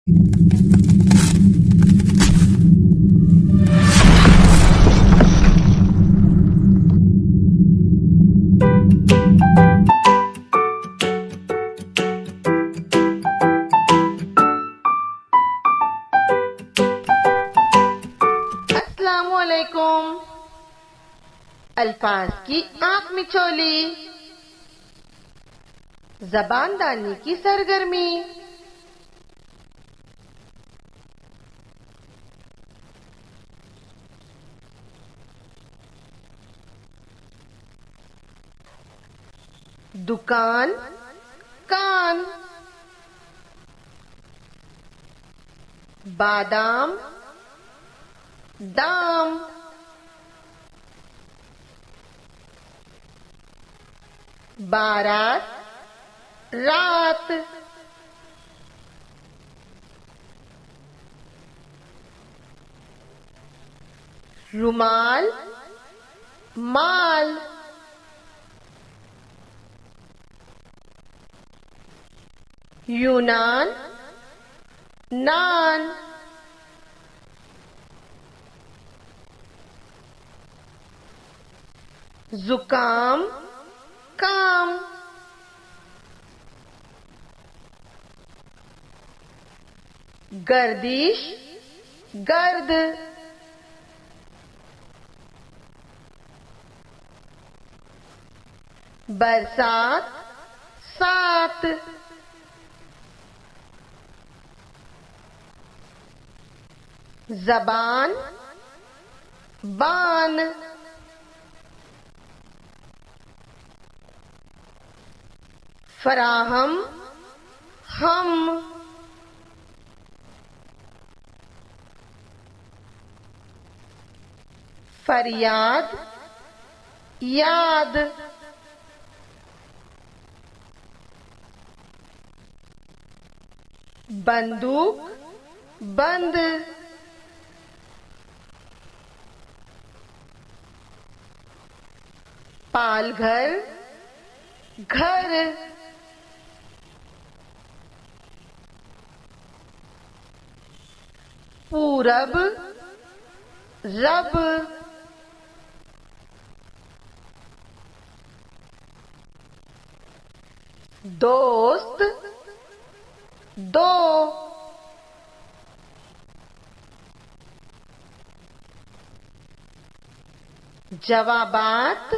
अस्सलामुअलैकुम। अल्फाज की आंख मिचोली, ज़बानदानी की सरगर्मी। दुकान, कान, बादाम, दाम, बारात, रात, रुमाल, माल, यूनान, नान, जुकाम, काम, गर्दिश, गर्द, बरसात, सात, ज़बान, बान, फराहम, हम, फरियाद, याद, बंदूक, बंद, पालघर, घर, पूरब, रब, दोस्त, दो, जवाबात,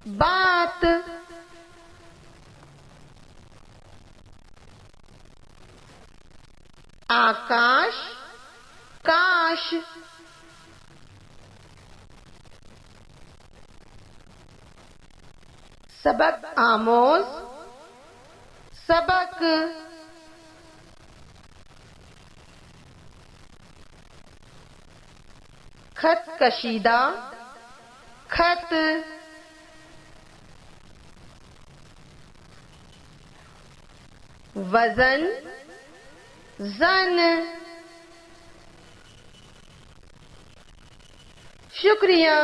बात, आकाश, काश, सबक आमोज, सबक, खत कशीदा, खत, वजन, जन। शुक्रिया।